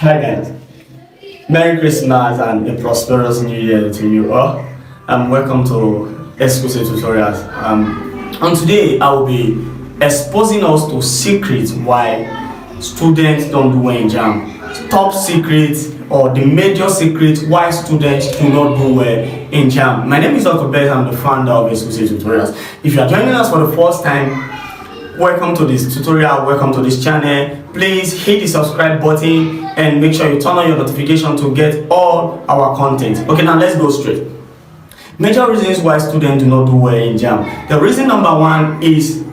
Hi guys, Merry Christmas and a prosperous New Year to you all. Welcome to Exquisite tutorials. And today I will be exposing us to secrets why students don't do well in Jamb. Top secrets or the major secrets why students do not do well in Jamb. My name is Dr. Bez. I'm the founder of Exquisite tutorials. If you are joining us for the first time, welcome to this tutorial, welcome to this channel. Please hit the subscribe button and make sure you turn on your notification to get all our content. Okay, now let's go straight. Major reasons why students do not do well in Jamb. The reason number one is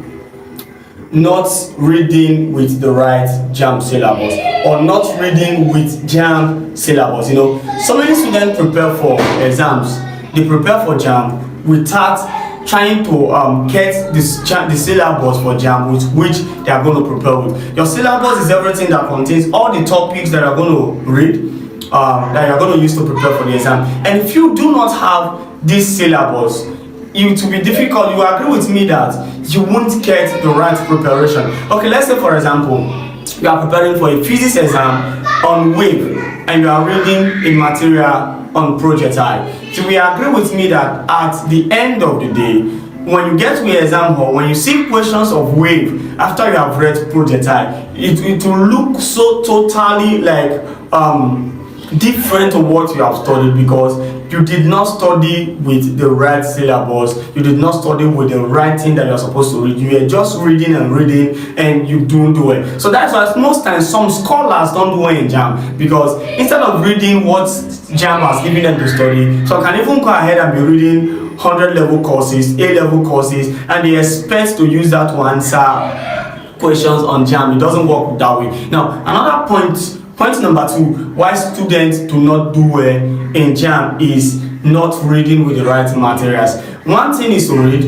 not reading with the right Jamb syllabus or not reading with Jamb syllabus. You know, so many students prepare for exams, they prepare for Jamb without trying to get the syllabus for Jamb with which they are going to prepare with. Your syllabus is everything that contains all the topics that you are going to read, that you are going to use to prepare for the exam. And if you do not have this syllabus, it will be difficult. You agree with me that you won't get the right preparation. Okay, let's say for example, you are preparing for a physics exam on Waec and you are reading a material on projectile. So we agree with me that at the end of the day, when you get to the exam hall, when you see questions of Waec after you have read projectile, it will look so totally like different to what you have studied, because you did not study with the right syllabus, you did not study with the right thing that you're supposed to read. You are just reading and you don't do it. So that's why most times some scholars don't do it in Jamb, because instead of reading what Jamb has given them to study, so I can even go ahead and be reading 100 level courses, A-level courses, and they expect to use that to answer questions on Jamb. It doesn't work that way. Now, another point number two, why students do not do well in Jamb is not reading with the right materials. One thing is to read,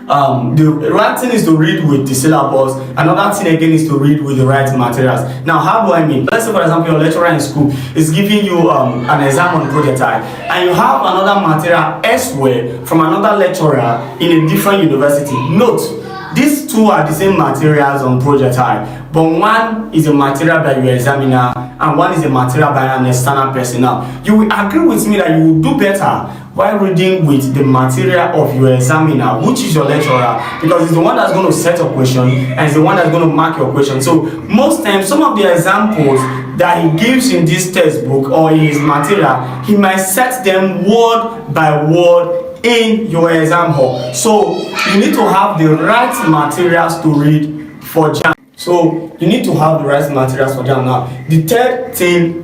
the right thing is to read with the syllabus. Another thing again is to read with the right materials. Now, how do I mean? Let's say for example, your lecturer in school is giving you an exam on projectile, and you have another material elsewhere from another lecturer in a different university. Note, these two are the same materials on projectile, but one is a material by your examiner and one is a material by an external person. Now, you will agree with me that you will do better while reading with the material of your examiner, which is your lecturer, because it's the one that's going to set your question and it's the one that's going to mark your question. So most times, some of the examples that he gives in this textbook or in his material, he might set them word by word in your exam hall. So you need to have the right materials to read for Jamb. So you need to have the right materials for Jamb. Now, the third thing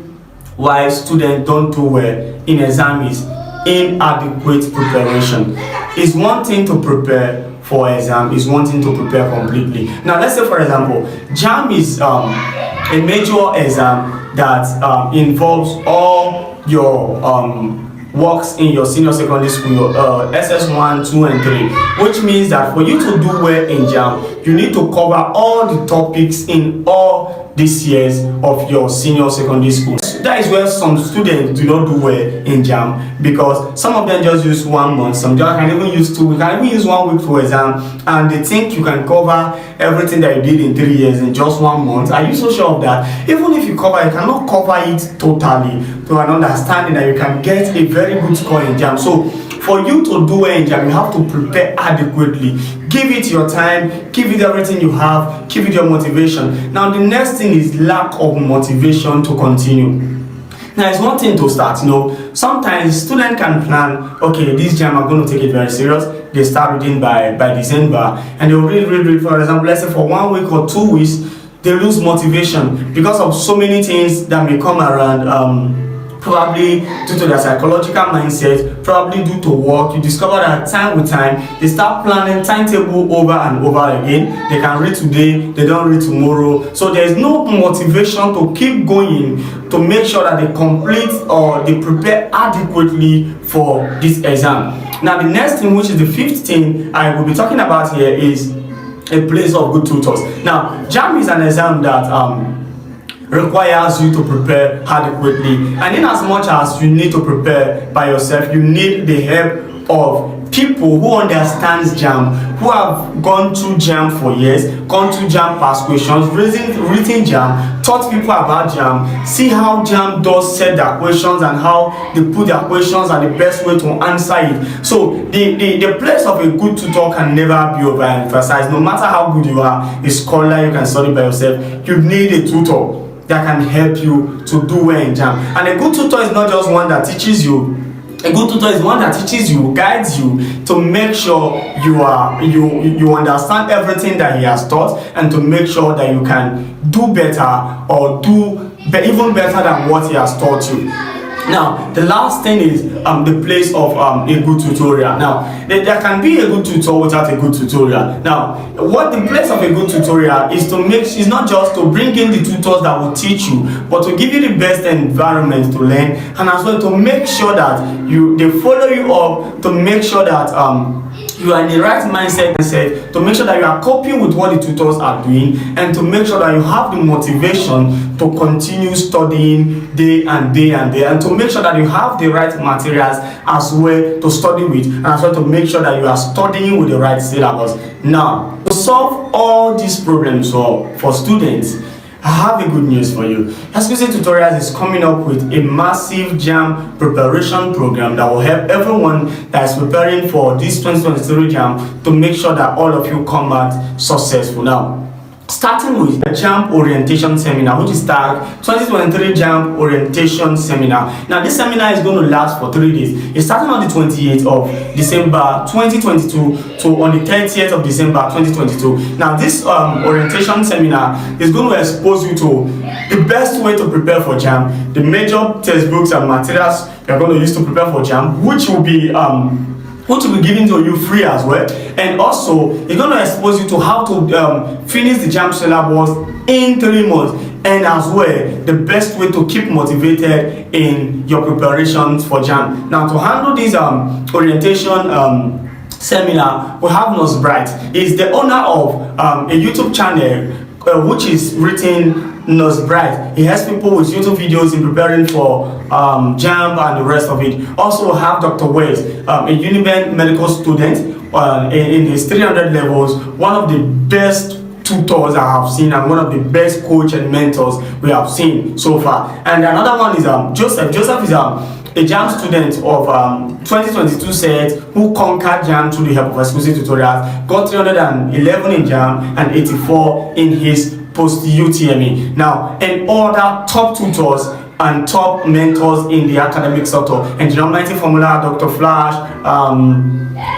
why students don't do well in exam is inadequate preparation. It's one thing to prepare for exam, is one thing to prepare completely. Now, let's say for example, Jamb is a major exam that involves all your works in your senior secondary school, SS1, 2, and 3, which means that for you to do well in Jamb, you need to cover all the topics in all these years of your senior secondary school. That is where some students do not do well in Jamb, because some of them just use 1 month, some can even use 2 weeks, can even use 1 week for exam, and they think you can cover everything that you did in 3 years in just 1 month. Are you so sure of that? Even if you cover, you cannot cover it totally to an understanding that you can get a very good score in Jamb. So for you to do well in Jamb, you have to prepare adequately. Give it your time, give it everything you have, give it your motivation. Now, the next thing is lack of motivation to continue. Now, it's one thing to start, you know. Sometimes students can plan, okay, this Jamb I'm going to take it very serious. They start reading by December, and they'll read. For example, let's say for 1 week or 2 weeks, they lose motivation because of so many things that may come around. Probably due to their psychological mindset, probably due to work. You discover that time with time, they start planning timetable over and over again. They can read today, they don't read tomorrow. So there is no motivation to keep going to make sure that they complete or they prepare adequately for this exam. Now, the next thing, which is the fifth thing I will be talking about here, is a place of good tutors. Now, Jamb is an exam that requires you to prepare adequately, and in as much as you need to prepare by yourself, you need the help of people who understands Jamb, who have gone through Jamb for years, gone through Jamb past questions, written Jamb, taught people about Jamb, see how Jamb does set their questions and how they put their questions and the best way to answer it. So the place of a good tutor can never be overemphasized. No matter how good you are, a scholar, you can study by yourself, you need a tutor that can help you to do well in Jamb. And a good tutor is not just one that teaches you. A good tutor is one that teaches you, guides you to make sure you understand everything that he has taught, and to make sure that you can do better or do even better than what he has taught you. Now, the last thing is the place of a good tutorial. Now, there can be a good tutor without a good tutorial. Now, what the place of a good tutorial is is not just to bring in the tutors that will teach you, but to give you the best environment to learn, and as well to make sure that they follow you up, to make sure that you are in the right mindset, to make sure that you are coping with what the tutors are doing, and to make sure that you have the motivation to continue studying day and day and day, and to make sure that you have the right materials as well to study with, and as well to make sure that you are studying with the right syllabus. Now, to solve all these problems for students, I have a good news for you. Exquisite Tutorials is coming up with a massive Jamb preparation program that will help everyone that is preparing for this 2023 Jamb to make sure that all of you come out successful. Now, starting with the Jamb orientation seminar, which is tagged 2023 Jamb orientation seminar. Now, this seminar is going to last for 3 days. It's starting on the 28th of December 2022 to on the 30th of December 2022. Now, this orientation seminar is going to expose you to the best way to prepare for Jamb, the major textbooks and materials you're going to use to prepare for Jamb, which will be given to you free as well. And also, it's going to expose you to how to finish the Jamb syllabus in 3 months, and as well the best way to keep motivated in your preparations for Jamb. Now, to handle this orientation seminar, we have Nurse Bright. He's the owner of a YouTube channel which is written Nurse Bright. He has people with YouTube videos in preparing for Jamb and the rest of it. Also, we have Dr. Waec, a Uniben medical student in his 300 levels, one of the best tutors I have seen, and one of the best coach and mentors we have seen so far. And another one is Joseph. Joseph is a Jamb student of 2022 set who conquered Jamb through the help of Exquisite Tutorials, got 311 in Jamb and 84 in his post-UTME. Now, and other top tutors and top mentors in the academic sector, Engineer Mighty Formula, Dr. Flash,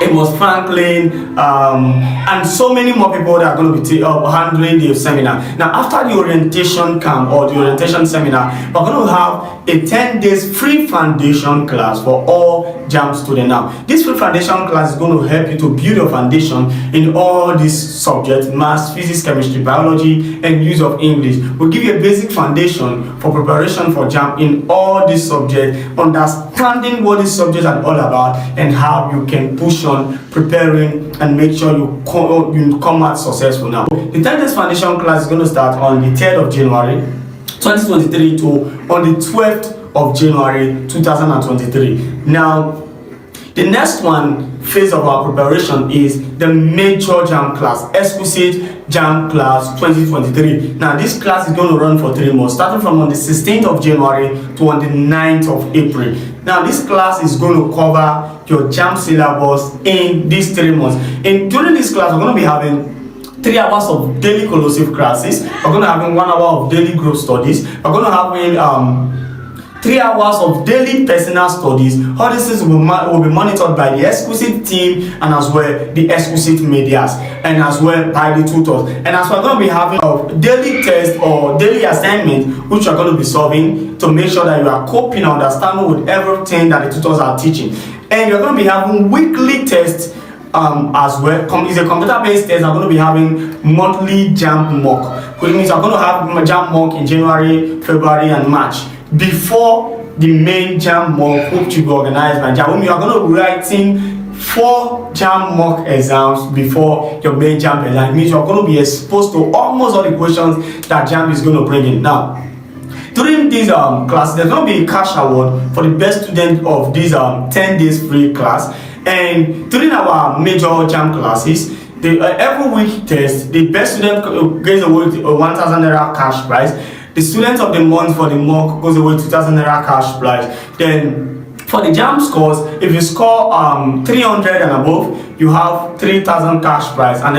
Amos Franklin, and so many more people that are going to be handling the seminar. Now, after the orientation camp or the orientation seminar, we're going to have a 10 days free foundation class for all Jamb students. Now, this free foundation class is going to help you to build your foundation in all these subjects: maths, physics, chemistry, biology, and use of English. We'll give you a basic foundation for preparation for Jamb in all these subjects, understanding what these subjects are all about, and how you can push on preparing and make sure you come out successful. Now, the 10 days foundation class is going to start on the 3rd of January 2023 to on the 12th of January 2023. Now, the next phase of our preparation is the major Jamb class, Exquisite Jamb class 2023. Now, this class is going to run for 3 months, starting from on the 16th of January to on the 9th of April. Now, this class is going to cover your Jamb syllabus in these 3 months. And during this class, we're going to be having 3 hours of daily collusive classes. We're going to have 1 hour of daily group studies. We're going to have 3 hours of daily personal studies. All this will be monitored by the Exquisite team, and as well the Exquisite medias, and as well by the tutors. And as we're going to be having a daily test or daily assignment, which you're going to be solving to make sure that you are coping and understanding with everything that the tutors are teaching. And you're going to be having weekly tests as well. It's a computer-based test. I'm going to be having monthly Jamb mock, which means I'm going to have Jamb mock in January, February, and March before the main Jamb mock, which will be organized by Jamb. You are going to be writing 4 Jamb mock exams before your main Jamb exam. It means you are going to be exposed to almost all the questions that Jamb is going to bring in. Now, during this class, there's going to be a cash award for the best student of this 10 days free class. And during our major Jamb classes, every week test, the best student gets away with 1,000 naira cash prize. The student of the month for the mock goes away 2,000 naira cash prize. Then for the Jamb scores, if you score 300 and above, you have 3,000 cash prize and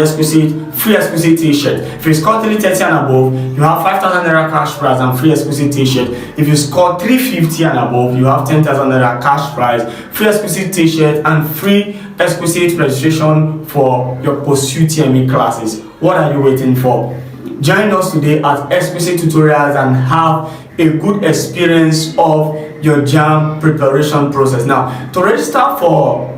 free Exquisite t-shirt. If you score 330 and above, you have 5,000 naira cash prize and free Exquisite t-shirt. If you score 350 and above, you have 10,000 naira cash prize, free Exquisite t-shirt, and free Exquisite registration for your post-UTME classes. What are you waiting for? Join us today at Exquisite Tutorials and have a good experience of your Jamb preparation process. Now, to register for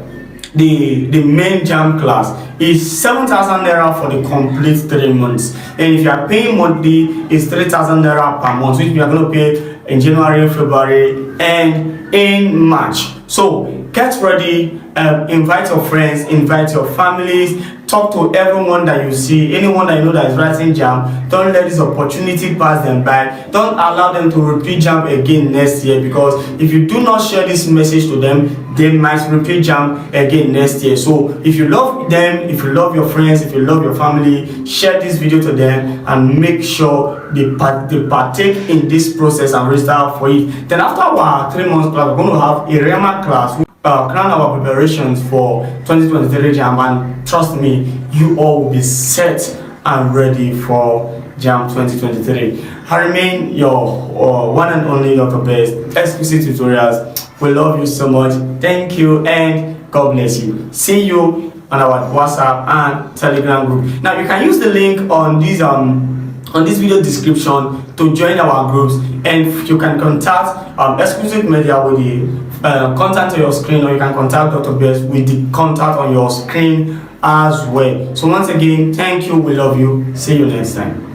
the main Jamb class is 7,000 naira for the complete 3 months, and if you are paying monthly, it's 3,000 naira per month, which we are going to pay in January, February, and in March. So get ready, invite your friends, invite your families, talk to everyone that you see, anyone that you know that is writing Jamb. Don't let this opportunity pass them by. Don't allow them to repeat Jamb again next year, because if you do not share this message to them, they might repeat Jamb again next year. So if you love them, if you love your friends, if you love your family, share this video to them and make sure they partake in this process and register for it. Then after our 3 months class, we're going to have a Rema class. Crown our preparations for 2023 Jamb, and trust me, you all will be set and ready for Jamb 2023. I remain your one and only Dr. Best, Exquisite Tutorials. We love you so much. Thank you and God bless you. See you on our WhatsApp and Telegram group. Now you can use the link on this video description to join our groups, and you can contact Exquisite Media with the contact on your screen, or you can contact Dr. Best with the contact on your screen as well. So once again, thank you, we love you, see you next time.